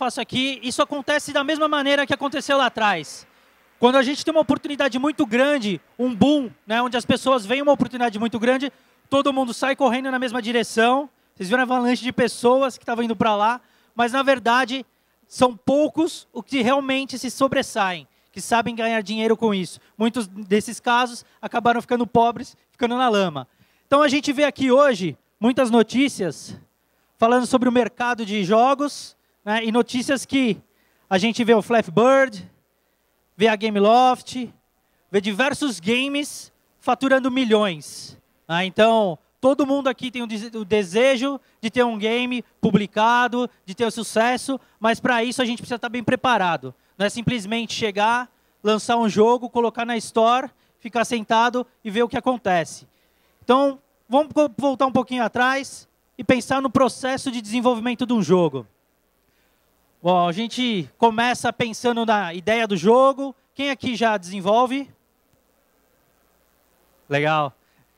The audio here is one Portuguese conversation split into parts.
faço aqui, isso acontece da mesma maneira que aconteceu lá atrás. Quando a gente tem uma oportunidade muito grande, um boom, né, onde as pessoas veem uma oportunidade muito grande, todo mundo sai correndo na mesma direção. Vocês viram a avalanche de pessoas que estavam indo para lá, mas na verdade são poucos os que realmente se sobressaem, que sabem ganhar dinheiro com isso. Muitos desses casos acabaram ficando pobres, ficando na lama. Então a gente vê aqui hoje muitas notícias falando sobre o mercado de jogos, né, e notícias que a gente vê o Flappy Bird, vê a Gameloft, vê diversos games faturando milhões. Então, todo mundo aqui tem o desejo de ter um game publicado, de ter o sucesso, mas para isso a gente precisa estar bem preparado. Não é simplesmente chegar, lançar um jogo, colocar na Store, ficar sentado e ver o que acontece. Então, vamos voltar um pouquinho atrás e pensar no processo de desenvolvimento de um jogo. Bom, a gente começa pensando na ideia do jogo. Quem aqui já desenvolve? Legal.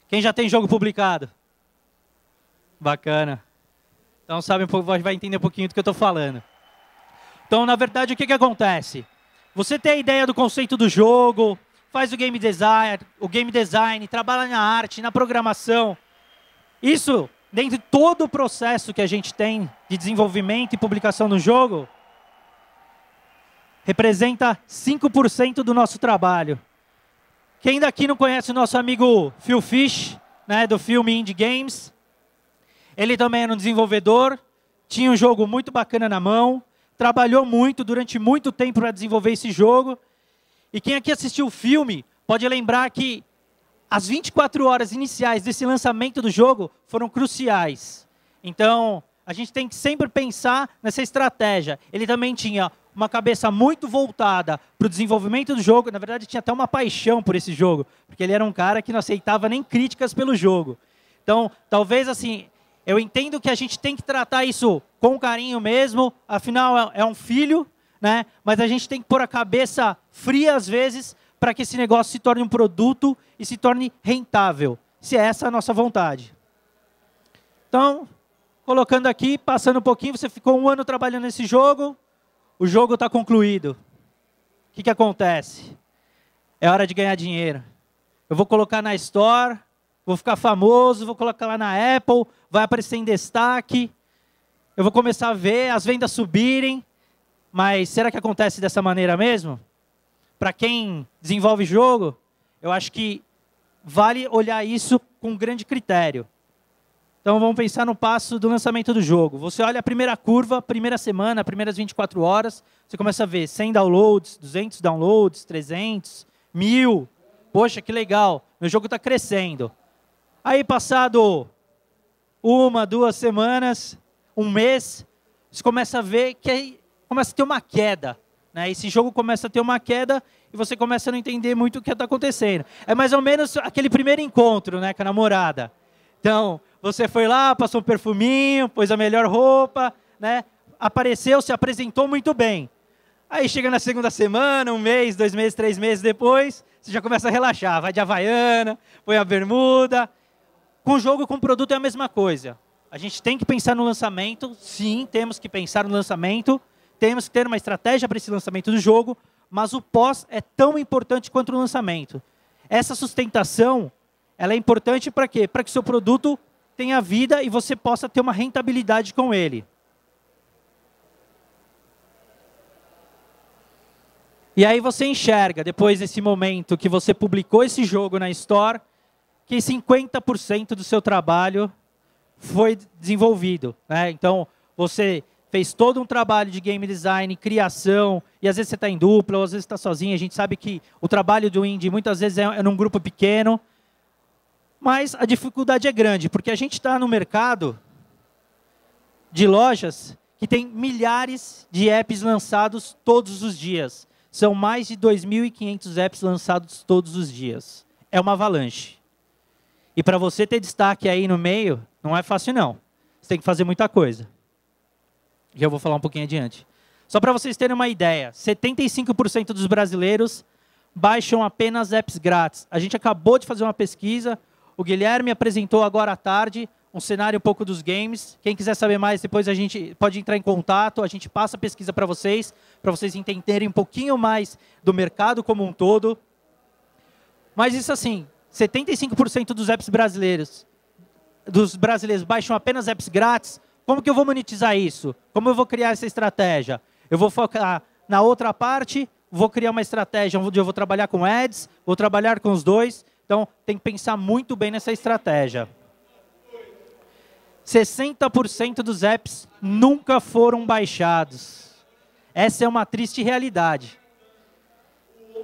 Quem já tem jogo publicado? Bacana. Então sabe, vai entender um pouquinho do que eu estou falando. Então, na verdade, o que acontece? Você tem a ideia do conceito do jogo, faz o game design, trabalha na arte, na programação. Isso, dentro de todo o processo que a gente tem de desenvolvimento e publicação do jogo, representa 5% do nosso trabalho. Quem daqui não conhece o nosso amigo Phil Fish, né, do filme Indie Games? Ele também era um desenvolvedor, tinha um jogo muito bacana na mão, trabalhou muito, durante muito tempo para desenvolver esse jogo. E quem aqui assistiu o filme pode lembrar que as 24 horas iniciais desse lançamento do jogo foram cruciais. Então, a gente tem que sempre pensar nessa estratégia. Ele também tinha uma cabeça muito voltada para o desenvolvimento do jogo. Na verdade, tinha até uma paixão por esse jogo, porque ele era um cara que não aceitava nem críticas pelo jogo. Então, talvez assim, eu entendo que a gente tem que tratar isso com carinho mesmo, afinal é um filho, né? Mas a gente tem que pôr a cabeça fria às vezes para que esse negócio se torne um produto e se torne rentável, se é essa a nossa vontade. Então, colocando aqui, passando um pouquinho, você ficou 1 ano trabalhando nesse jogo, o jogo está concluído. O que acontece? É hora de ganhar dinheiro. Eu vou colocar na Store, vou ficar famoso, vou colocar lá na Apple, vai aparecer em destaque, eu vou começar a ver as vendas subirem, mas será que acontece dessa maneira mesmo? Para quem desenvolve jogo, eu acho que vale olhar isso com um grande critério. Então vamos pensar no passo do lançamento do jogo. Você olha a primeira curva, primeira semana, primeiras 24 horas, você começa a ver 100 downloads, 200 downloads, 300, 1000. Poxa, que legal, meu jogo está crescendo. Aí passado 1, 2 semanas, 1 mês, você começa a ver que começa a ter uma queda. Né? Esse jogo começa a ter uma queda e você começa a não entender muito o que está acontecendo. É mais ou menos aquele primeiro encontro, né, com a namorada. Então, você foi lá, passou um perfuminho, pôs a melhor roupa, né? Apareceu, se apresentou muito bem. Aí chega na segunda semana, 1 mês, 2 meses, 3 meses depois, você já começa a relaxar. Vai de Havaiana, põe a bermuda. Com o jogo, com o produto é a mesma coisa. A gente tem que pensar no lançamento, sim, temos que pensar no lançamento, temos que ter uma estratégia para esse lançamento do jogo, mas o pós é tão importante quanto o lançamento. Essa sustentação, ela é importante para quê? Para que o seu produto tenha vida e você possa ter uma rentabilidade com ele. E aí você enxerga, depois desse momento que você publicou esse jogo na Store, que 50% do seu trabalho foi desenvolvido. Né? Então, você fez todo um trabalho de game design, criação, e às vezes você está em dupla, ou às vezes está sozinho. A gente sabe que o trabalho do indie muitas vezes é num grupo pequeno, mas a dificuldade é grande, porque a gente está no mercado de lojas que tem milhares de apps lançados todos os dias. São mais de 2.500 apps lançados todos os dias. É uma avalanche. E para você ter destaque aí no meio, não é fácil não. Você tem que fazer muita coisa. E eu vou falar um pouquinho adiante. Só para vocês terem uma ideia, 75% dos brasileiros baixam apenas apps grátis. A gente acabou de fazer uma pesquisa, o Guilherme apresentou agora à tarde um cenário um pouco dos games. Quem quiser saber mais, depois a gente pode entrar em contato, a gente passa a pesquisa para vocês entenderem um pouquinho mais do mercado como um todo. Mas isso assim, 75% dos brasileiros baixam apenas apps grátis. Como que eu vou monetizar isso? Como eu vou criar essa estratégia? Eu vou focar na outra parte, vou criar uma estratégia onde eu vou trabalhar com ads, vou trabalhar com os dois. Então, tem que pensar muito bem nessa estratégia. 60% dos apps nunca foram baixados. Essa é uma triste realidade.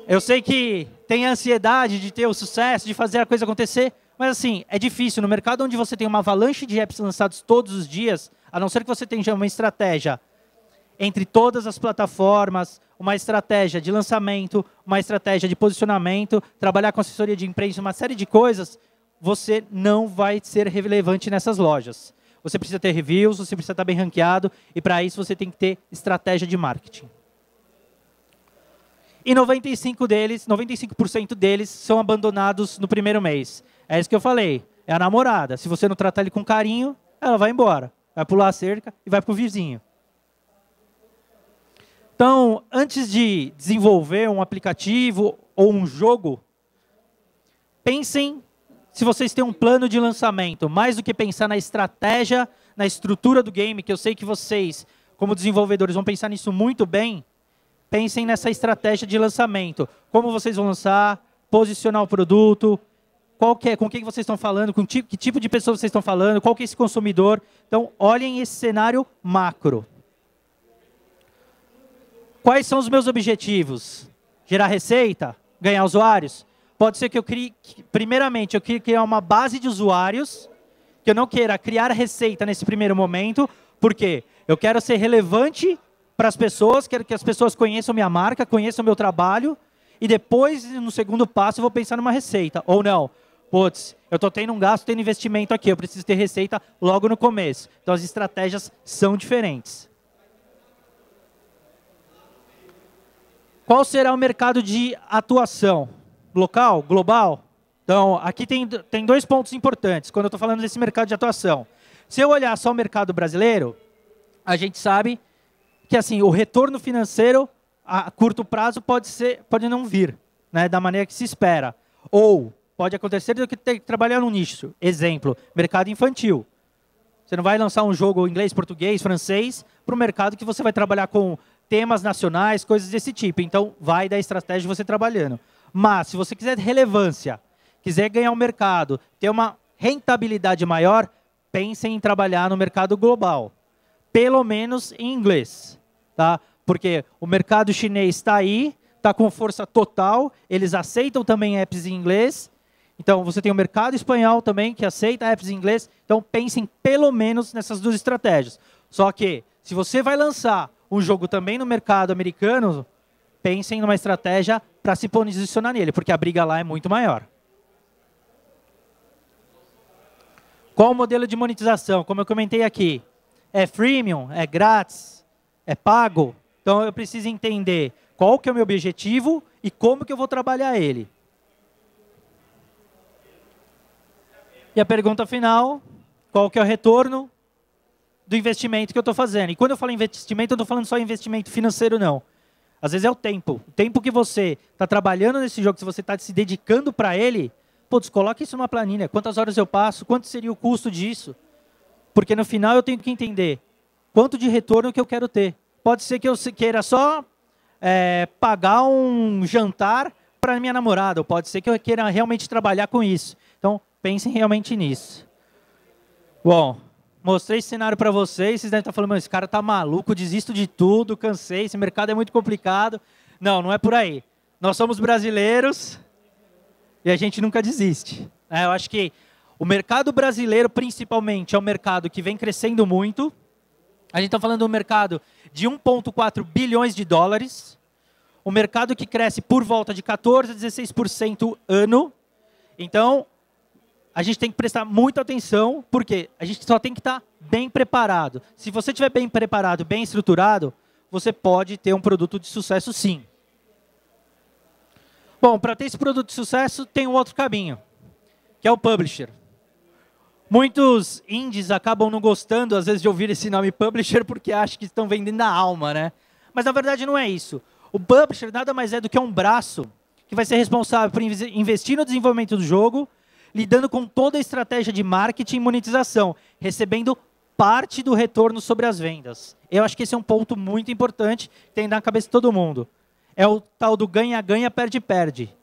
Eu sei que tem a ansiedade de ter o sucesso, de fazer a coisa acontecer, mas assim, é difícil. No mercado onde você tem uma avalanche de apps lançados todos os dias, a não ser que você tenha uma estratégia entre todas as plataformas, uma estratégia de lançamento, uma estratégia de posicionamento, trabalhar com assessoria de imprensa, uma série de coisas, você não vai ser relevante nessas lojas. Você precisa ter reviews, você precisa estar bem ranqueado, e para isso você tem que ter estratégia de marketing. E 95% deles são abandonados no primeiro mês. É isso que eu falei, é a namorada. Se você não tratar ele com carinho, ela vai embora. Vai pular a cerca e vai para o vizinho. Então, antes de desenvolver um aplicativo ou um jogo, pensem se vocês têm um plano de lançamento. Mais do que pensar na estratégia, na estrutura do game, que eu sei que vocês, como desenvolvedores, vão pensar nisso muito bem, pensem nessa estratégia de lançamento. Como vocês vão lançar, posicionar o produto, com quem vocês estão falando, com que tipo de pessoa vocês estão falando, qual que é esse consumidor. Então, olhem esse cenário macro. Quais são os meus objetivos? Gerar receita? Ganhar usuários? Pode ser que eu crie, primeiramente, eu queira criar uma base de usuários, que eu não queira criar receita nesse primeiro momento, porque eu quero ser relevante para as pessoas, quero que as pessoas conheçam minha marca, conheçam meu trabalho, e depois, no segundo passo, eu vou pensar numa receita. Ou não, putz, eu estou tendo um gasto, tendo investimento aqui, eu preciso ter receita logo no começo. Então, as estratégias são diferentes. Qual será o mercado de atuação? Local? Global? Então, aqui tem dois pontos importantes quando eu estou falando desse mercado de atuação. Se eu olhar só o mercado brasileiro, a gente sabe que assim, o retorno financeiro a curto prazo pode não vir, né, da maneira que se espera. Ou pode acontecer do que ter que trabalhar num nicho. Exemplo, mercado infantil. Você não vai lançar um jogo em inglês, português, francês para o mercado que você vai trabalhar com temas nacionais, coisas desse tipo. Então, vai da estratégia de você trabalhando. Mas, se você quiser relevância, quiser ganhar um mercado, ter uma rentabilidade maior, pensem em trabalhar no mercado global. Pelo menos em inglês. Tá? Porque o mercado chinês está aí, está com força total, eles aceitam também apps em inglês. Então, você tem o mercado espanhol também, que aceita apps em inglês. Então, pensem pelo menos nessas duas estratégias. Só que, se você vai lançar um jogo também no mercado americano, pensem numa estratégia para se posicionar nele, porque a briga lá é muito maior. Qual o modelo de monetização? Como eu comentei aqui, é freemium, é grátis, é pago? Então, eu preciso entender qual que é o meu objetivo e como que eu vou trabalhar ele. E a pergunta final, qual que é o retorno do investimento que eu estou fazendo? E quando eu falo investimento, eu não estou falando só investimento financeiro, não. Às vezes é o tempo. O tempo que você está trabalhando nesse jogo, se você está se dedicando para ele, putz, coloque isso numa planilha. Quantas horas eu passo? Quanto seria o custo disso? Porque no final eu tenho que entender quanto de retorno que eu quero ter. Pode ser que eu queira só pagar um jantar para minha namorada, ou pode ser que eu queira realmente trabalhar com isso. Então, pensem realmente nisso. Bom, mostrei esse cenário para vocês, vocês devem estar falando, esse cara está maluco, desisto de tudo, cansei, esse mercado é muito complicado. Não, não é por aí. Nós somos brasileiros e a gente nunca desiste. Eu acho que o mercado brasileiro, principalmente, é um mercado que vem crescendo muito. A gente está falando de um mercado de 1,4 bilhões de dólares, um mercado que cresce por volta de 14% a 16% ano. Então, a gente tem que prestar muita atenção, porque a gente só tem que estar bem preparado. Se você estiver bem preparado, bem estruturado, você pode ter um produto de sucesso, sim. Bom, para ter esse produto de sucesso, tem um outro caminho, que é o publisher. Muitos indies acabam não gostando, às vezes, de ouvir esse nome publisher porque acham que estão vendendo a alma, né? Mas, na verdade, não é isso. O publisher nada mais é do que um braço que vai ser responsável por investir no desenvolvimento do jogo, lidando com toda a estratégia de marketing e monetização, recebendo parte do retorno sobre as vendas. Eu acho que esse é um ponto muito importante que tem na cabeça de todo mundo. É o tal do ganha-ganha, perde-perde.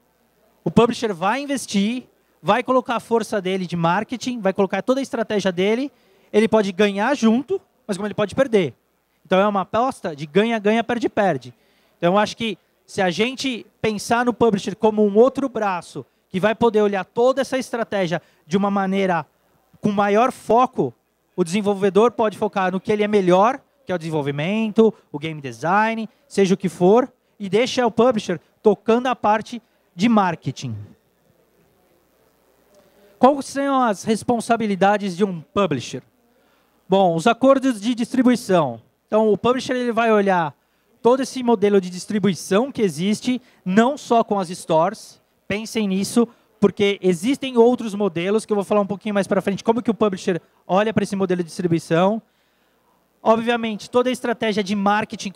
O publisher vai investir, vai colocar a força dele de marketing, vai colocar toda a estratégia dele, ele pode ganhar junto, mas como ele pode perder. Então é uma aposta de ganha-ganha, perde-perde. Então eu acho que se a gente pensar no publisher como um outro braço, que vai poder olhar toda essa estratégia de uma maneira com maior foco, o desenvolvedor pode focar no que ele é melhor, que é o desenvolvimento, o game design, seja o que for, e deixa o publisher tocando a parte de marketing. Quais são as responsabilidades de um publisher? Bom, os acordos de distribuição. Então, o publisher ele vai olhar todo esse modelo de distribuição que existe, não só com as stores. Pensem nisso, porque existem outros modelos, que eu vou falar um pouquinho mais para frente, como que o publisher olha para esse modelo de distribuição. Obviamente, toda a estratégia de marketing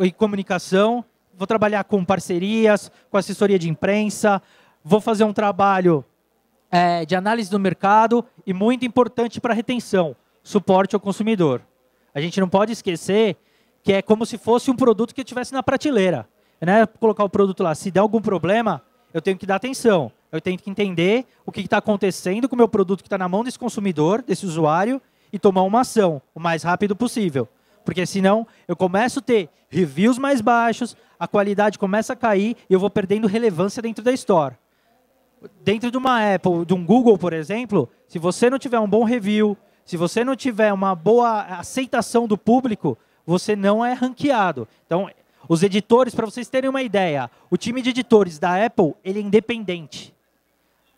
e comunicação. Vou trabalhar com parcerias, com assessoria de imprensa, vou fazer um trabalho de análise do mercado e, muito importante para a retenção, suporte ao consumidor. A gente não pode esquecer que é como se fosse um produto que estivesse na prateleira. Né? Colocar o produto lá, se der algum problema, eu tenho que dar atenção. Eu tenho que entender o que está acontecendo com o meu produto que está na mão desse consumidor, desse usuário, e tomar uma ação o mais rápido possível. Porque senão eu começo a ter reviews mais baixos, a qualidade começa a cair e eu vou perdendo relevância dentro da store. Dentro de uma Apple, de um Google, por exemplo, se você não tiver um bom review, se você não tiver uma boa aceitação do público, você não é ranqueado. Então, os editores, para vocês terem uma ideia, o time de editores da Apple, ele é independente.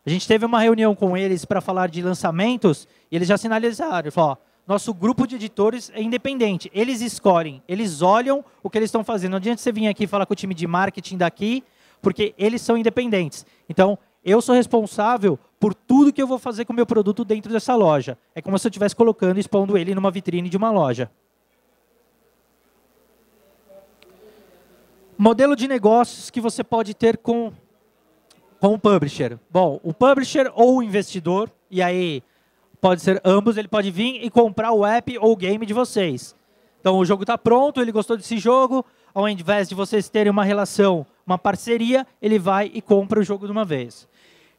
A gente teve uma reunião com eles para falar de lançamentos e eles já sinalizaram, falaram, nosso grupo de editores é independente. Eles escolhem, eles olham o que eles estão fazendo. Não adianta você vir aqui falar com o time de marketing daqui, porque eles são independentes. Então, eu sou responsável por tudo que eu vou fazer com o meu produto dentro dessa loja. É como se eu estivesse colocando e expondo ele numa vitrine de uma loja. Modelo de negócios que você pode ter com o publisher. Bom, o publisher ou o investidor, e aí pode ser ambos, ele pode vir e comprar o app ou o game de vocês. Então, o jogo está pronto, ele gostou desse jogo, ao invés de vocês terem uma relação, uma parceria, ele vai e compra o jogo de uma vez.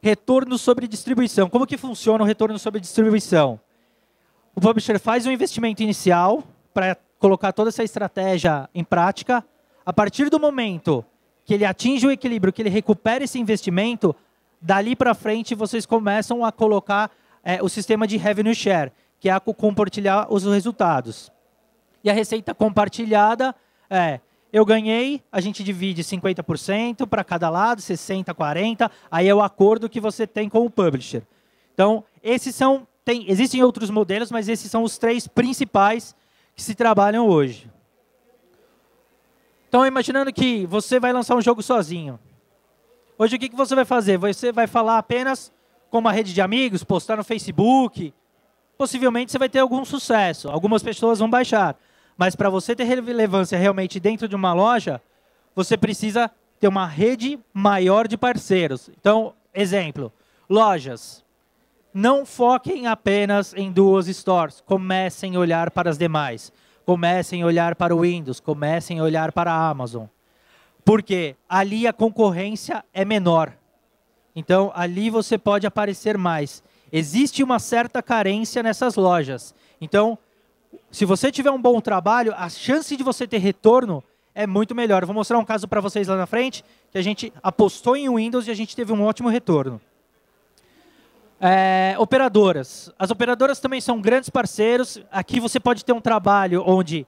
Retorno sobre distribuição. Como que funciona o retorno sobre distribuição? O publisher faz um investimento inicial para colocar toda essa estratégia em prática. A partir do momento que ele atinge o equilíbrio, que ele recupera esse investimento, dali para frente vocês começam a colocar o sistema de revenue share, que é compartilhar os resultados. E a receita compartilhada eu ganhei, a gente divide 50% para cada lado, 60%, 40%, aí é o acordo que você tem com o publisher. Então, existem outros modelos, mas esses são os 3 principais que se trabalham hoje. Então, imaginando que você vai lançar um jogo sozinho. Hoje, o que você vai fazer? Você vai falar apenas com uma rede de amigos, postar no Facebook. Possivelmente, você vai ter algum sucesso. Algumas pessoas vão baixar. Mas, para você ter relevância realmente dentro de uma loja, você precisa ter uma rede maior de parceiros. Então, exemplo, lojas. Não foquem apenas em 2 stores. Comecem a olhar para as demais. Comecem a olhar para o Windows, comecem a olhar para a Amazon. Porque ali a concorrência é menor. Então, ali você pode aparecer mais. Existe uma certa carência nessas lojas. Então, se você tiver um bom trabalho, a chance de você ter retorno é muito melhor. Eu vou mostrar um caso para vocês lá na frente, que a gente apostou em Windows e a gente teve um ótimo retorno. Operadoras. As operadoras também são grandes parceiros. Aqui você pode ter um trabalho onde,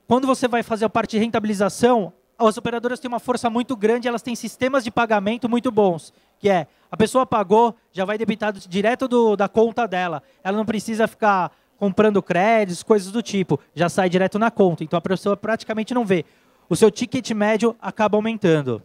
quando você vai fazer a parte de rentabilização, as operadoras têm uma força muito grande, elas têm sistemas de pagamento muito bons, que é, a pessoa pagou, já vai debitado direto da conta dela. Ela não precisa ficar comprando créditos, coisas do tipo. Já sai direto na conta. Então, a pessoa praticamente não vê. O seu ticket médio acaba aumentando.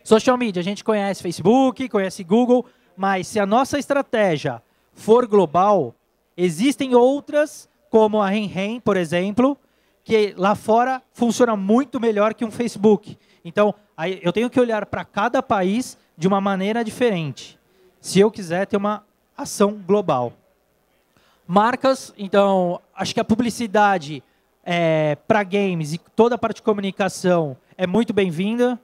Social media, a gente conhece Facebook, conhece Google, mas se a nossa estratégia for global, existem outras, como a Henhen, por exemplo, que lá fora funciona muito melhor que um Facebook. Então, aí eu tenho que olhar para cada país de uma maneira diferente, se eu quiser ter uma ação global. Marcas, então, acho que a publicidade para games e toda a parte de comunicação é muito bem-vinda.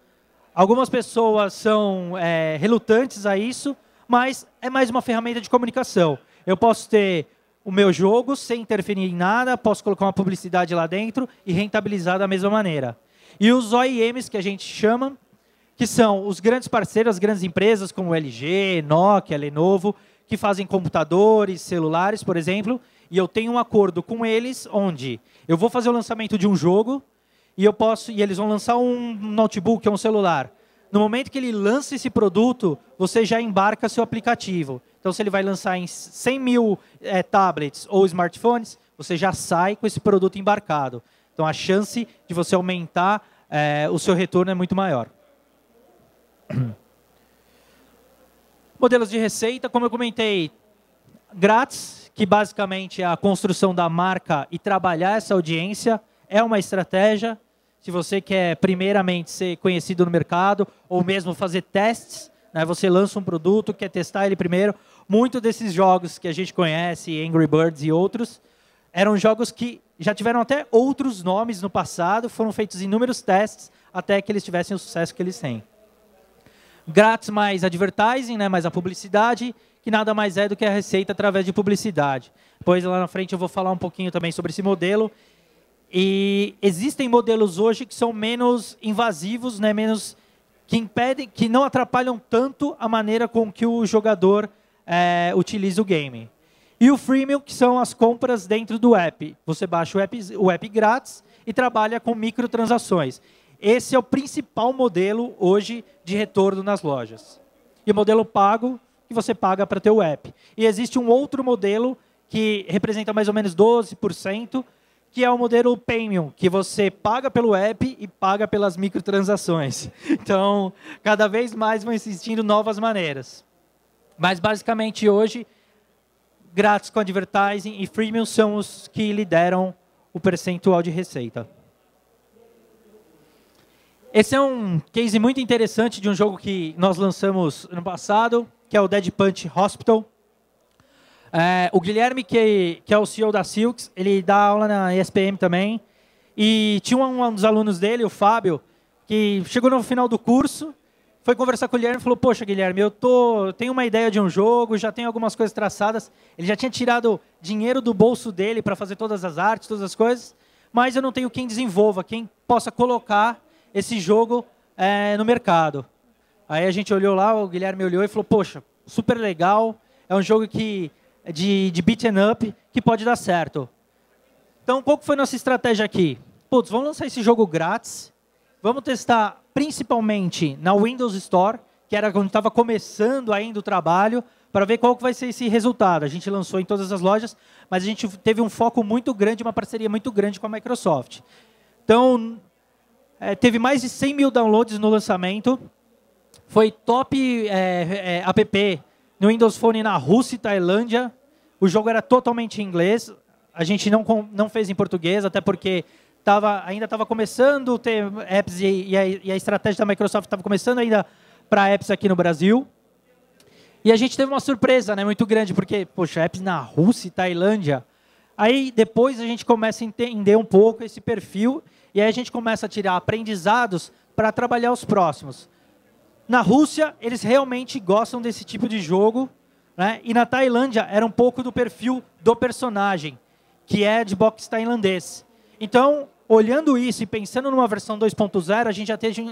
Algumas pessoas são relutantes a isso, mas é mais uma ferramenta de comunicação. Eu posso ter o meu jogo sem interferir em nada, posso colocar uma publicidade lá dentro e rentabilizar da mesma maneira. E os OEMs, que a gente chama, que são os grandes parceiros, as grandes empresas como LG, Nokia, Lenovo, que fazem computadores, celulares, por exemplo, e eu tenho um acordo com eles onde eu vou fazer o lançamento de um jogo e eles vão lançar um notebook ou um celular. No momento que ele lança esse produto, você já embarca seu aplicativo. Então, se ele vai lançar em 100 mil tablets ou smartphones, você já sai com esse produto embarcado. Então, a chance de você aumentar o seu retorno é muito maior. Modelos de receita, como eu comentei, grátis, que basicamente é a construção da marca e trabalhar essa audiência, é uma estratégia. Se você quer, primeiramente, ser conhecido no mercado, ou mesmo fazer testes, né, você lança um produto, quer testar ele primeiro. Muitos desses jogos que a gente conhece, Angry Birds e outros, eram jogos que já tiveram até outros nomes no passado, foram feitos inúmeros testes, até que eles tivessem o sucesso que eles têm. Grátis mais advertising, né, mais a publicidade, que nada mais é do que a receita através de publicidade. Depois, lá na frente, eu vou falar um pouquinho também sobre esse modelo. E existem modelos hoje que são menos invasivos, né, menos que impedem, que não atrapalham tanto a maneira com que o jogador utiliza o game. E o freemium, que são as compras dentro do app. Você baixa o app grátis e trabalha com microtransações. Esse é o principal modelo hoje de retorno nas lojas. E o modelo pago, que você paga para ter o app. E existe um outro modelo que representa mais ou menos 12%, que é o modelo Premium, que você paga pelo app e paga pelas microtransações. Então, cada vez mais vão existindo novas maneiras. Mas, basicamente, hoje, grátis com advertising e freemium são os que lideram o percentual de receita. Esse é um case muito interessante de um jogo que nós lançamos ano passado, que é o Dead Punch Hospital. O Guilherme, que é o CEO da Silks, ele dá aula na ESPM também. E tinha um dos alunos dele, o Fábio, que chegou no final do curso, foi conversar com o Guilherme e falou, poxa, Guilherme, eu tenho uma ideia de um jogo, já tenho algumas coisas traçadas. Ele já tinha tirado dinheiro do bolso dele para fazer todas as artes, todas as coisas, mas eu não tenho quem desenvolva, quem possa colocar esse jogo no mercado. Aí a gente olhou lá, o Guilherme olhou e falou, poxa, super legal, é um jogo de beat'em up que pode dar certo. Então, qual que foi a nossa estratégia aqui? Putz, vamos lançar esse jogo grátis, vamos testar principalmente na Windows Store, que era quando estava começando ainda o trabalho, para ver qual que vai ser esse resultado. A gente lançou em todas as lojas, mas a gente teve um foco muito grande, uma parceria muito grande com a Microsoft. Então, teve mais de 100 mil downloads no lançamento, foi top app no Windows Phone na Rússia e Tailândia. O jogo era totalmente em inglês. A gente não fez em português, até porque ainda estava começando a ter apps e a estratégia da Microsoft estava começando ainda para apps aqui no Brasil. E a gente teve uma surpresa, né, muito grande, porque, poxa, apps na Rússia e Tailândia. Aí depois a gente começa a entender um pouco esse perfil e aí a gente começa a tirar aprendizados para trabalhar os próximos. Na Rússia, eles realmente gostam desse tipo de jogo, né? E na Tailândia, era um pouco do perfil do personagem, que é de boxe tailandês. Então, olhando isso e pensando numa versão 2.0, a gente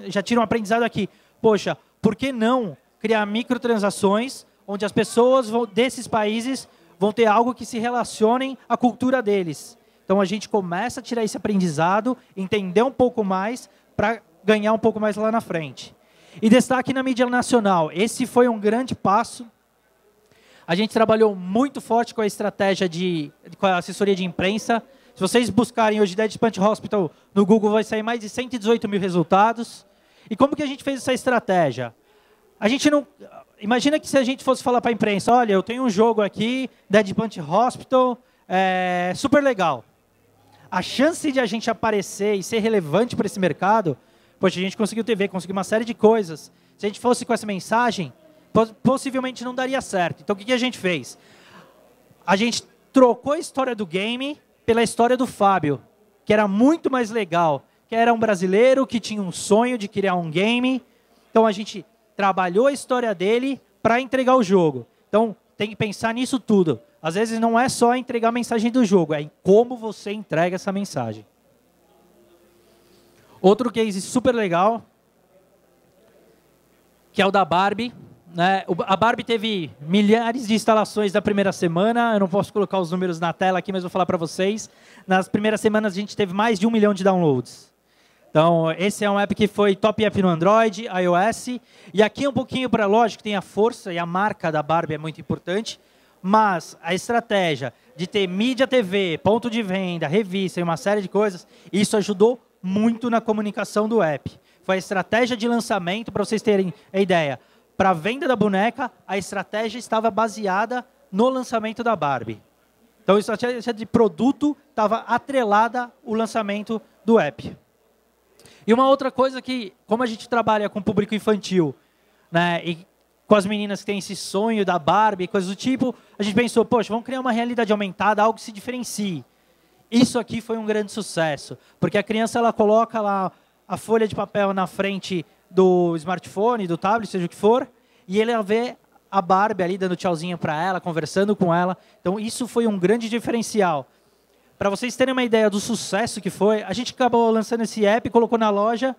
já tira um aprendizado aqui. Poxa, por que não criar microtransações onde as pessoas desses países vão ter algo que se relacionem à cultura deles? Então, a gente começa a tirar esse aprendizado, entender um pouco mais para ganhar um pouco mais lá na frente. E destaque na mídia nacional. Esse foi um grande passo. A gente trabalhou muito forte com a estratégia com a assessoria de imprensa. Se vocês buscarem hoje Dead Punch Hospital no Google, vai sair mais de 118 mil resultados. E como que a gente fez essa estratégia? imagina que se a gente fosse falar para a imprensa, olha, eu tenho um jogo aqui, Dead Punch Hospital, super legal. A chance de a gente aparecer e ser relevante para esse mercado, poxa, a gente conseguiu TV, conseguiu uma série de coisas. Se a gente fosse com essa mensagem, possivelmente não daria certo. Então, o que a gente fez? A gente trocou a história do game pela história do Fábio, que era muito mais legal, que era um brasileiro que tinha um sonho de criar um game. Então, a gente trabalhou a história dele para entregar o jogo. Então, tem que pensar nisso tudo. Às vezes, não é só entregar a mensagem do jogo, é em como você entrega essa mensagem. Outro case super legal, que é o da Barbie. Né? A Barbie teve milhares de instalações da primeira semana. Eu não posso colocar os números na tela aqui, mas vou falar para vocês. Nas primeiras semanas, a gente teve mais de 1 milhão de downloads. Então, esse é um app que foi top app no Android, iOS. E aqui um pouquinho para, lógico, tem a força e a marca da Barbie é muito importante. Mas a estratégia de ter mídia TV, ponto de venda, revista e uma série de coisas, isso ajudou muito na comunicação do app. Foi a estratégia de lançamento, para vocês terem a ideia. Para a venda da boneca, a estratégia estava baseada no lançamento da Barbie. Então, a estratégia de produto estava atrelada ao lançamento do app. E uma outra coisa que, como a gente trabalha com público infantil, né, e com as meninas que têm esse sonho da Barbie, coisas do tipo, a gente pensou, poxa, vamos criar uma realidade aumentada, algo que se diferencie. Isso aqui foi um grande sucesso, porque a criança ela coloca lá a folha de papel na frente do smartphone, do tablet, seja o que for, e ele vê a Barbie ali dando tchauzinho para ela, conversando com ela. Então, isso foi um grande diferencial. Para vocês terem uma ideia do sucesso que foi, a gente acabou lançando esse app, colocou na loja,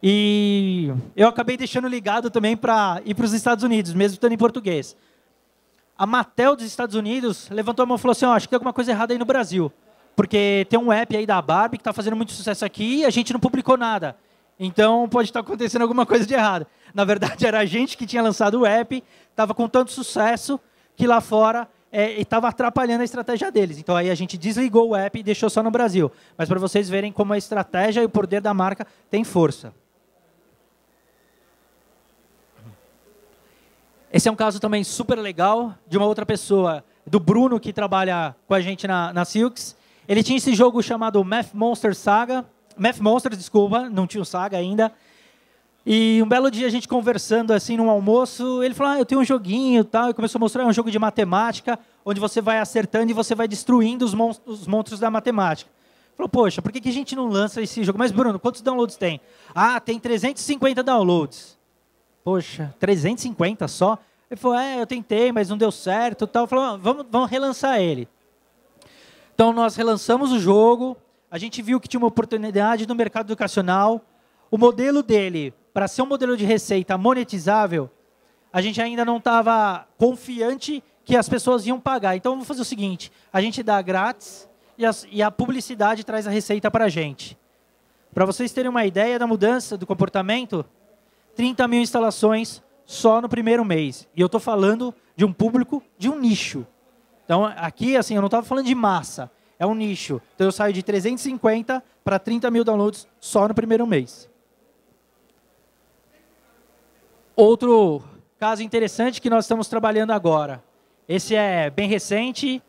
e eu acabei deixando ligado também para ir para os Estados Unidos, mesmo estando em português. A Mattel dos Estados Unidos levantou a mão e falou assim, acho que tem alguma coisa errada aí no Brasil, porque tem um app aí da Barbie que está fazendo muito sucesso aqui e a gente não publicou nada. Então, pode estar acontecendo alguma coisa de errado. Na verdade, era a gente que tinha lançado o app, estava com tanto sucesso que lá fora estava atrapalhando a estratégia deles. Então, aí a gente desligou o app e deixou só no Brasil. Mas para vocês verem como a estratégia e o poder da marca tem força. Esse é um caso também super legal de uma outra pessoa, do Bruno, que trabalha com a gente na Silks. Ele tinha esse jogo chamado Math Monsters Saga. Math Monsters, desculpa, não tinha o Saga ainda. E um belo dia a gente conversando assim num almoço, ele falou, eu tenho um joguinho e tal, e começou a mostrar um jogo de matemática, onde você vai acertando e você vai destruindo os monstros da matemática. Falou, poxa, por que a gente não lança esse jogo? Mas, Bruno, quantos downloads tem? Tem 350 downloads. Poxa, 350 só? Ele falou, eu tentei, mas não deu certo. Tal. Falou, vamos relançar ele. Então, nós relançamos o jogo, a gente viu que tinha uma oportunidade no mercado educacional. O modelo dele, para ser um modelo de receita monetizável, a gente ainda não estava confiante que as pessoas iam pagar. Então, vamos fazer o seguinte, a gente dá grátis e a publicidade traz a receita para a gente. Para vocês terem uma ideia da mudança do comportamento, 30 mil instalações só no primeiro mês. E eu estou falando de um público, de um nicho. Então, aqui, assim, eu não estava falando de massa, é um nicho. Então, eu saio de 350 para 30 mil downloads só no primeiro mês. Outro caso interessante que nós estamos trabalhando agora. Esse é bem recente,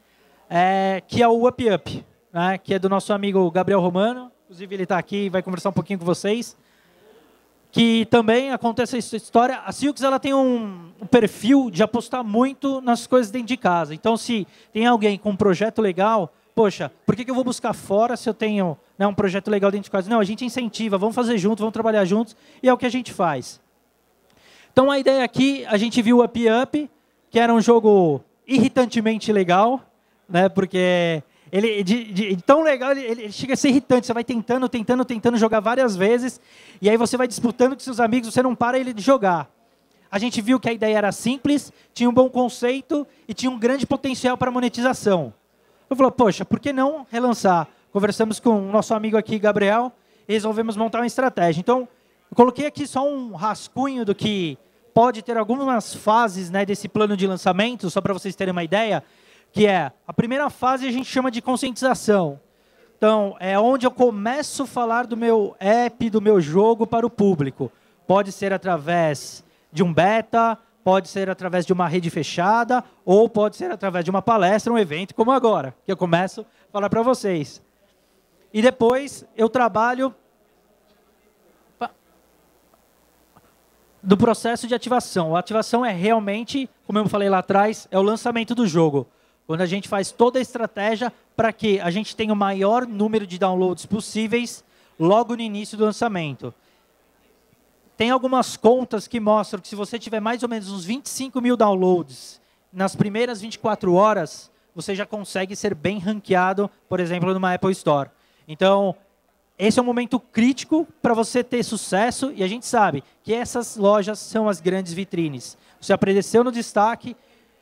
que é o Up Up, né, que é do nosso amigo Gabriel Romano. Inclusive, ele está aqui e vai conversar um pouquinho com vocês. Que também acontece essa história. A Silks ela tem um perfil de apostar muito nas coisas dentro de casa. Então, se tem alguém com um projeto legal, poxa, por que eu vou buscar fora se eu tenho, né, um projeto legal dentro de casa? Não, a gente incentiva, vamos fazer juntos, vamos trabalhar juntos, e é o que a gente faz. Então, a ideia aqui, a gente viu o Up Up, que era um jogo irritantemente legal, né, porque ele tão legal, ele chega a ser irritante. Você vai tentando jogar várias vezes, e aí você vai disputando com seus amigos, você não para ele de jogar. A gente viu que a ideia era simples, tinha um bom conceito e tinha um grande potencial para monetização. Eu falei, poxa, por que não relançar? Conversamos com o nosso amigo aqui, Gabriel, e resolvemos montar uma estratégia. Então, eu coloquei aqui só um rascunho do que pode ter algumas fases, né, desse plano de lançamento, só para vocês terem uma ideia, que é, a primeira fase a gente chama de conscientização. Então, é onde eu começo a falar do meu app, do meu jogo para o público. Pode ser através de um beta, pode ser através de uma rede fechada, ou pode ser através de uma palestra, um evento como agora, que eu começo a falar para vocês. E depois eu trabalho do processo de ativação. A ativação é realmente, como eu falei lá atrás, é o lançamento do jogo. Quando a gente faz toda a estratégia para que a gente tenha o maior número de downloads possíveis logo no início do lançamento. Tem algumas contas que mostram que se você tiver mais ou menos uns 25 mil downloads nas primeiras 24 horas, você já consegue ser bem ranqueado, por exemplo, numa Apple Store. Então, esse é um momento crítico para você ter sucesso, e a gente sabe que essas lojas são as grandes vitrines. Você apareceu no destaque,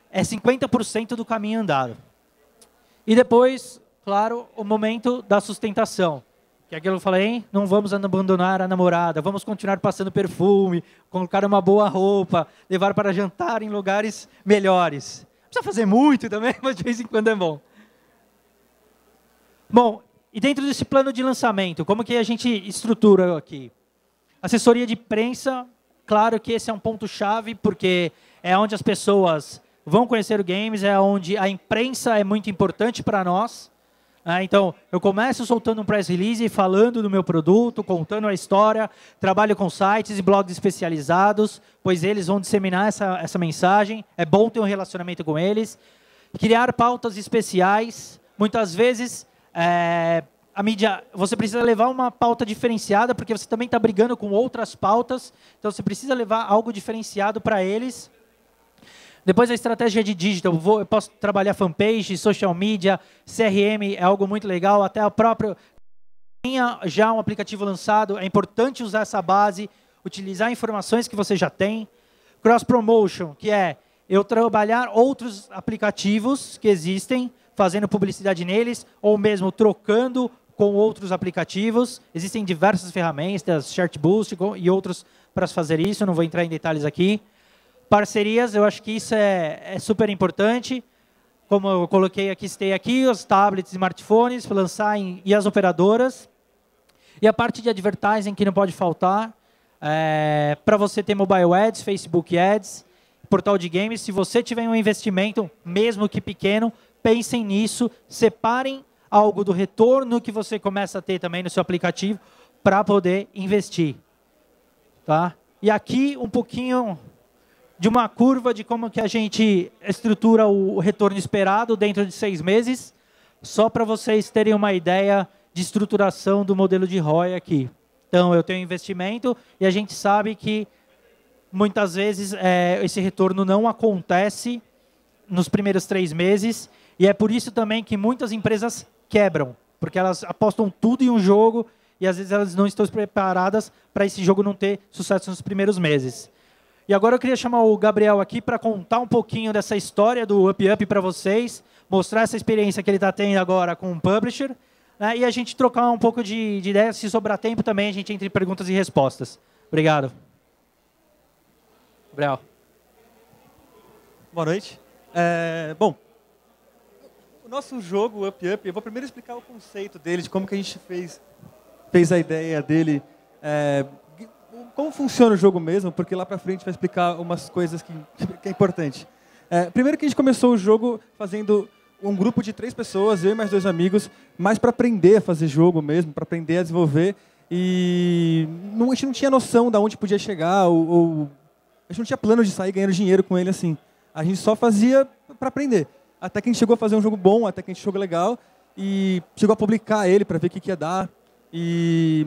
é 50% do caminho andado. E depois, claro, o momento da sustentação. Que é aquilo que eu falei, hein? Não vamos abandonar a namorada, vamos continuar passando perfume, colocar uma boa roupa, levar para jantar em lugares melhores. Não precisa fazer muito também, mas de vez em quando é bom. Bom, e dentro desse plano de lançamento, como que a gente estrutura aqui? Assessoria de imprensa, claro que esse é um ponto-chave, porque é onde as pessoas vão conhecer o games, é onde a imprensa é muito importante para nós. Então, eu começo soltando um press release, falando do meu produto, contando a história, trabalho com sites e blogs especializados, pois eles vão disseminar essa mensagem, é bom ter um relacionamento com eles. Criar pautas especiais, muitas vezes a mídia, você precisa levar uma pauta diferenciada, porque você também está brigando com outras pautas, então você precisa levar algo diferenciado para eles. Depois a estratégia de digital, eu posso trabalhar fanpage, social media, CRM é algo muito legal, até a própria tenha já um aplicativo lançado, é importante usar essa base, utilizar informações que você já tem. Cross promotion, que é eu trabalhar outros aplicativos que existem, fazendo publicidade neles, ou mesmo trocando com outros aplicativos. Existem diversas ferramentas, Chartboost e outros para fazer isso, não vou entrar em detalhes aqui. Parcerias, eu acho que isso é super importante. Como eu coloquei aqui, citei aqui, os tablets, smartphones, para lançar e as operadoras. E a parte de advertising, que não pode faltar, para você ter mobile ads, Facebook ads, portal de games. Se você tiver um investimento, mesmo que pequeno, pensem nisso, separem algo do retorno que você começa a ter também no seu aplicativo para poder investir. Tá? E aqui um pouquinho de uma curva de como que a gente estrutura o retorno esperado dentro de 6 meses, só para vocês terem uma ideia de estruturação do modelo de ROI aqui. Então, eu tenho investimento e a gente sabe que muitas vezes esse retorno não acontece nos primeiros 3 meses, e é por isso também que muitas empresas quebram, porque elas apostam tudo em um jogo e às vezes elas não estão preparadas para esse jogo não ter sucesso nos primeiros meses. E agora eu queria chamar o Gabriel aqui para contar um pouquinho dessa história do UpUp para vocês, mostrar essa experiência que ele está tendo agora com o publisher, né, e a gente trocar um pouco de ideias, se sobrar tempo também, a gente entra em perguntas e respostas. Obrigado. Gabriel. Boa noite. Bom, o nosso jogo, o UpUp, eu vou primeiro explicar o conceito dele, de como que a gente fez a ideia dele, como funciona o jogo mesmo, porque lá para frente vai explicar umas coisas que é importante. Primeiro que a gente começou o jogo fazendo um grupo de 3 pessoas, eu e mais 2 amigos, mais para aprender a fazer jogo mesmo, para aprender a desenvolver, e a gente não tinha noção de onde podia chegar, ou a gente não tinha plano de sair ganhando dinheiro com ele assim. A gente só fazia para aprender. Até que a gente chegou a fazer um jogo bom, até que a gente achou legal, e chegou a publicar ele para ver o que ia dar.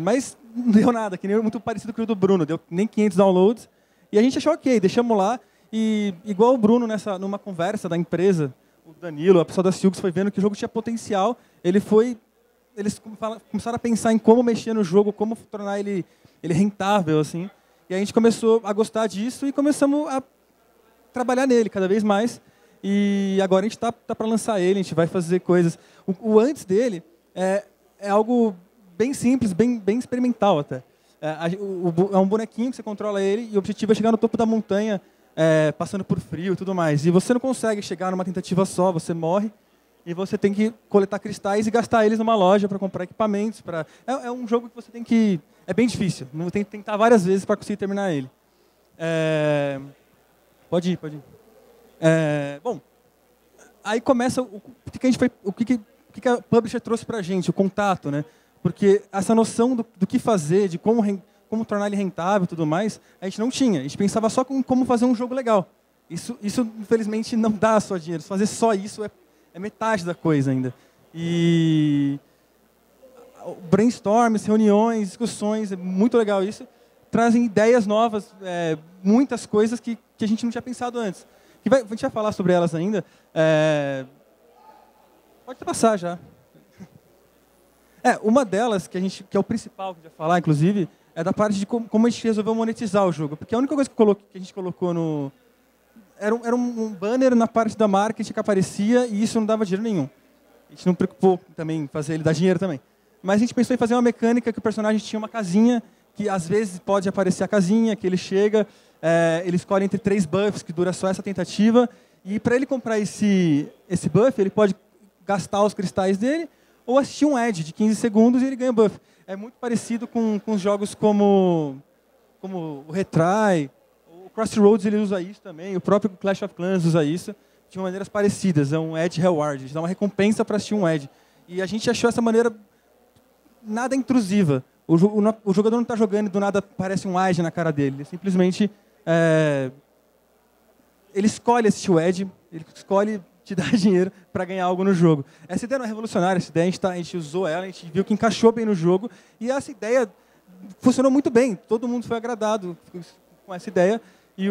Mas não deu nada, que nem muito parecido com o do Bruno, deu nem 500 downloads. E a gente achou ok, deixamos lá. E igual o Bruno, numa conversa da empresa, o Danilo, a pessoa da Silks foi vendo que o jogo tinha potencial. Eles começaram a pensar em como mexer no jogo, como tornar ele rentável, assim. E a gente começou a gostar disso e começamos a trabalhar nele cada vez mais. E agora a gente tá para lançar ele, a gente vai fazer coisas. O antes dele é algo bem simples, bem experimental até. É um bonequinho que você controla ele e o objetivo é chegar no topo da montanha, passando por frio e tudo mais. E você não consegue chegar numa tentativa só, você morre e você tem que coletar cristais e gastar eles numa loja para comprar equipamentos. É um jogo que você tem que... É bem difícil, tem que tentar várias vezes para conseguir terminar ele. Pode ir. Bom, aí começa o que a publisher trouxe para a gente, o contato, né? Porque essa noção do que fazer, de como tornar ele rentável e tudo mais, a gente não tinha. A gente pensava só em como fazer um jogo legal. Isso infelizmente, não dá só dinheiro. Fazer só isso é metade da coisa ainda. E brainstorms, reuniões, discussões, é muito legal isso. Trazem ideias novas, muitas coisas que a gente não tinha pensado antes. A gente vai falar sobre elas ainda. Pode passar já. Uma delas, que é o principal que a gente vai falar, inclusive, é da parte de como a gente resolveu monetizar o jogo. Porque a única coisa que a gente colocou no... Era um banner na parte da marketing que aparecia e isso não dava dinheiro nenhum. A gente não preocupou também em fazer ele dar dinheiro também. Mas a gente pensou em fazer uma mecânica que o personagem tinha uma casinha, que às vezes pode aparecer a casinha, que ele chega, ele escolhe entre 3 buffs, que dura só essa tentativa, e para ele comprar esse buff, ele pode gastar os cristais dele, ou assistir um ad de 15 segundos e ele ganha buff. É muito parecido com jogos como o Retry, o Crossroads ele usa isso também, o próprio Clash of Clans usa isso, de maneiras parecidas, é um ad reward, a gente dá uma recompensa para assistir um ad. E a gente achou essa maneira nada intrusiva. O jogador não está jogando e do nada aparece um ad na cara dele. Ele simplesmente ele escolhe assistir o ad, ele escolhe te dar dinheiro para ganhar algo no jogo. Essa ideia não é revolucionária, essa ideia a gente usou ela, a gente viu que encaixou bem no jogo e essa ideia funcionou muito bem. Todo mundo foi agradado com essa ideia e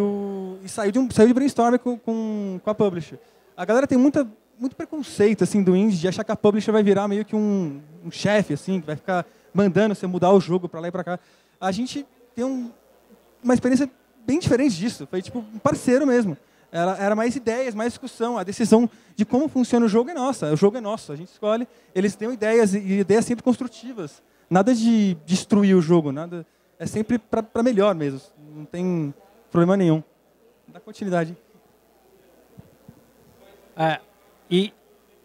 saiu de brainstorming com a publisher. A galera tem muito preconceito assim do indie de achar que a publisher vai virar meio que um chefe assim, que vai ficar mandando você mudar o jogo para lá e para cá. A gente tem uma experiência bem diferente disso. Foi tipo um parceiro mesmo. Era mais ideias, mais discussão. A decisão de como funciona o jogo é nossa. O jogo é nosso. A gente escolhe. Eles têm ideias e ideias sempre construtivas. Nada de destruir o jogo. Nada. É sempre para melhor mesmo. Não tem problema nenhum. Dá continuidade. E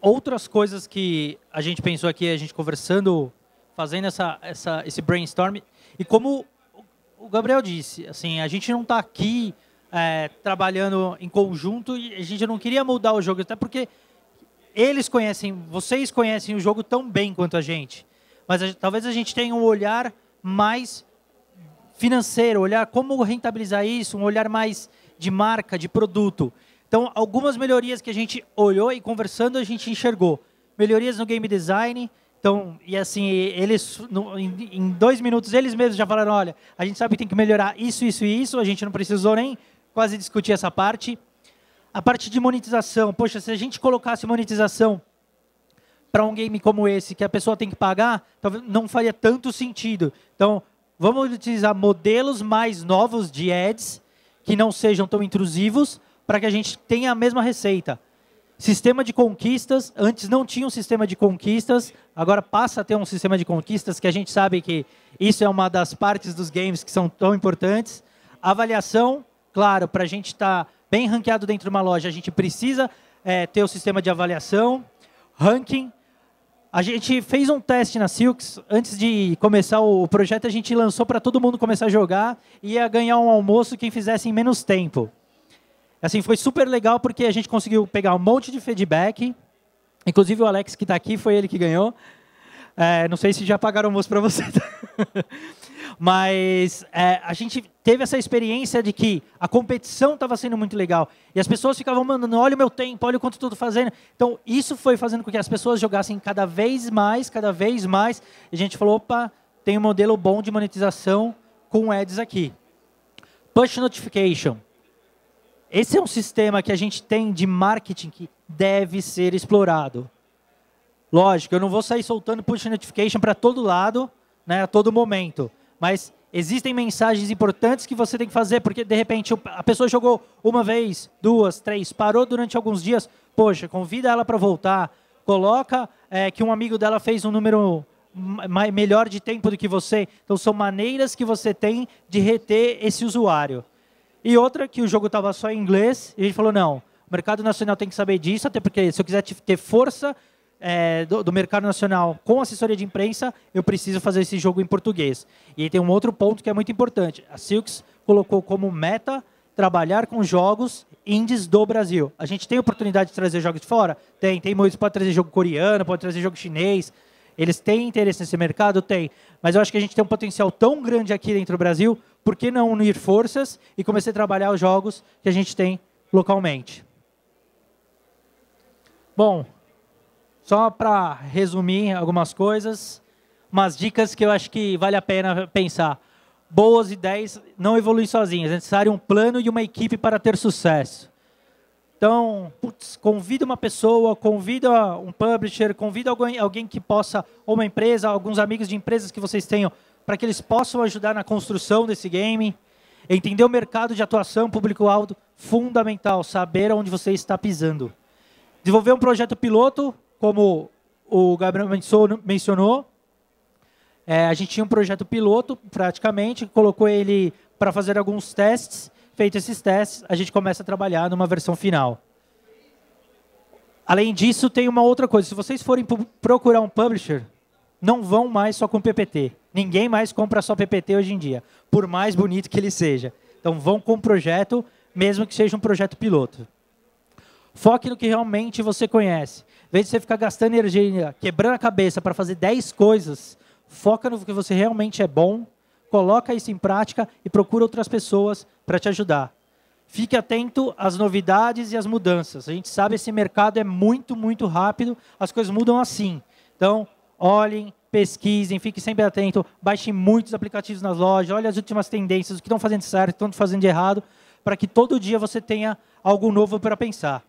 outras coisas que a gente pensou aqui, a gente conversando, fazendo esse brainstorm, e como o Gabriel disse, assim, a gente não está aqui trabalhando em conjunto e a gente não queria mudar o jogo, até porque vocês conhecem o jogo tão bem quanto a gente, mas talvez a gente tenha um olhar mais financeiro, olhar como rentabilizar isso, um olhar mais de marca, de produto. Então, algumas melhorias que a gente olhou e conversando a gente enxergou. Melhorias no game design. Então, e assim, eles, em 2 minutos, eles mesmos já falaram, olha, a gente sabe que tem que melhorar isso, isso e isso, a gente não precisou nem quase discutir essa parte. A parte de monetização, poxa, se a gente colocasse monetização para um game como esse, que a pessoa tem que pagar, talvez não faria tanto sentido. Então, vamos utilizar modelos mais novos de ads, que não sejam tão intrusivos, para que a gente tenha a mesma receita. Sistema de conquistas, antes não tinha um sistema de conquistas, agora passa a ter um sistema de conquistas, que a gente sabe que isso é uma das partes dos games que são tão importantes. Avaliação, claro, para a gente estar bem ranqueado dentro de uma loja, a gente precisa ter o sistema de avaliação. Ranking, a gente fez um teste na Silks, antes de começar o projeto, a gente lançou para todo mundo começar a jogar, e ia ganhar um almoço quem fizesse em menos tempo. Assim, foi super legal porque a gente conseguiu pegar um monte de feedback. Inclusive o Alex que está aqui, foi ele que ganhou. Não sei se já pagaram almoço para você. Mas a gente teve essa experiência de que a competição estava sendo muito legal. E as pessoas ficavam mandando, olha o meu tempo, olha o quanto estou fazendo. Então, isso foi fazendo com que as pessoas jogassem cada vez mais. E a gente falou, opa, tem um modelo bom de monetização com ads aqui. Push notification. Esse é um sistema que a gente tem de marketing que deve ser explorado. Lógico, eu não vou sair soltando push notification para todo lado, né, a todo momento. Mas existem mensagens importantes que você tem que fazer, porque, de repente, a pessoa jogou uma vez, 2, 3, parou durante alguns dias. Poxa, convida ela para voltar. Coloca que um amigo dela fez um número melhor de tempo do que você. Então, são maneiras que você tem de reter esse usuário. E outra, que o jogo estava só em inglês, e a gente falou, não, o mercado nacional tem que saber disso, até porque se eu quiser ter força do mercado nacional com assessoria de imprensa, eu preciso fazer esse jogo em português. E aí tem um outro ponto que é muito importante. A Silks colocou como meta trabalhar com jogos indies do Brasil. A gente tem oportunidade de trazer jogos de fora? Tem muitos. Pode trazer jogo coreano, pode trazer jogo chinês. Eles têm interesse nesse mercado? Tem. Mas eu acho que a gente tem um potencial tão grande aqui dentro do Brasil, por que não unir forças e começar a trabalhar os jogos que a gente tem localmente? Bom, só para resumir algumas coisas, umas dicas que eu acho que vale a pena pensar. Boas ideias não evoluem sozinhas, é necessário um plano e uma equipe para ter sucesso. Então, convida uma pessoa, convida um publisher, convida alguém que possa, ou uma empresa, alguns amigos de empresas que vocês tenham, para que eles possam ajudar na construção desse game. Entender o mercado de atuação, público-alvo, fundamental, saber onde você está pisando. Desenvolver um projeto piloto, como o Gabriel mencionou. A gente tinha um projeto piloto, praticamente, colocou ele para fazer alguns testes. Feitos esses testes, a gente começa a trabalhar numa versão final. Além disso, tem uma outra coisa. Se vocês forem procurar um publisher, não vão mais só com PPT. Ninguém mais compra só PPT hoje em dia, por mais bonito que ele seja. Então, vão com um projeto, mesmo que seja um projeto piloto. Foque no que realmente você conhece. Em vez de você ficar gastando energia, quebrando a cabeça para fazer 10 coisas, foca no que você realmente é bom, coloca isso em prática e procura outras pessoas para te ajudar. Fique atento às novidades e às mudanças. A gente sabe que esse mercado é muito, muito rápido, as coisas mudam assim. Então, olhem, pesquisem, fiquem sempre atento, baixem muitos aplicativos nas lojas, olhem as últimas tendências, o que estão fazendo certo, o que estão fazendo de errado, para que todo dia você tenha algo novo para pensar.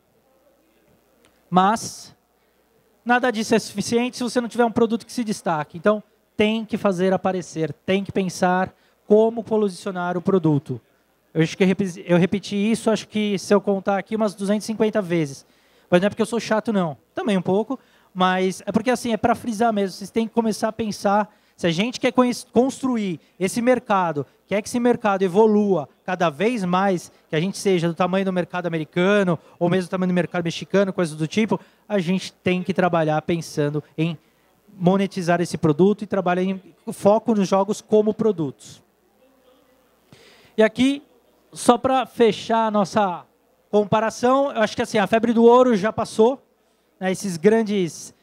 Mas nada disso é suficiente se você não tiver um produto que se destaque. Então, tem que fazer aparecer, tem que pensar como posicionar o produto. Eu acho que eu repeti isso, acho que se eu contar aqui umas 250 vezes. Mas não é porque eu sou chato, não. Também um pouco, mas é porque assim, é para frisar mesmo. Vocês têm que começar a pensar, se a gente quer construir esse mercado, quer que esse mercado evolua cada vez mais, que a gente seja do tamanho do mercado americano, ou mesmo do tamanho do mercado mexicano, coisas do tipo, a gente tem que trabalhar pensando em monetizar esse produto e trabalhar em foco nos jogos como produtos. E aqui, só para fechar a nossa comparação, eu acho que assim, a febre do ouro já passou, né, esses grandes,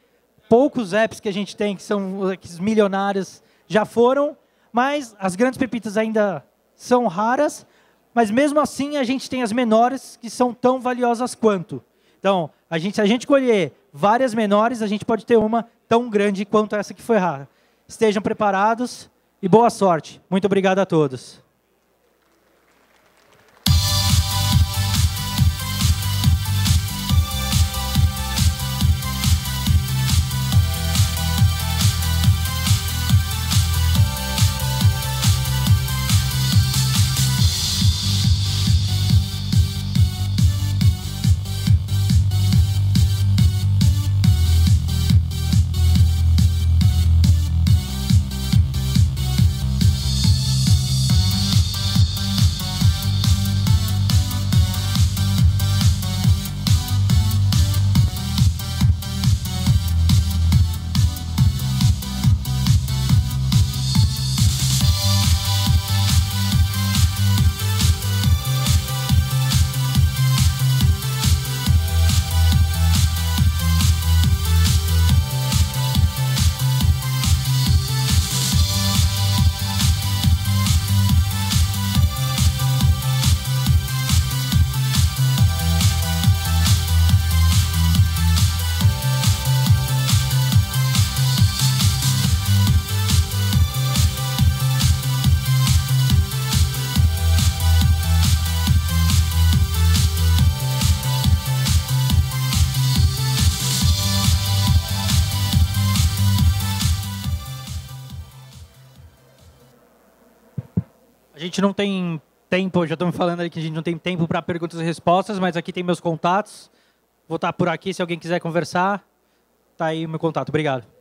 poucos apps que a gente tem, que são os milionários, já foram, mas as grandes pepitas ainda são raras, mas mesmo assim a gente tem as menores que são tão valiosas quanto. Então, se a gente colher várias menores, a gente pode ter uma tão grande quanto essa que foi rara. Estejam preparados e boa sorte. Muito obrigado a todos. A gente não tem tempo, já estamos falando aí que a gente não tem tempo para perguntas e respostas, mas aqui tem meus contatos. Vou estar por aqui se alguém quiser conversar. Está aí o meu contato. Obrigado.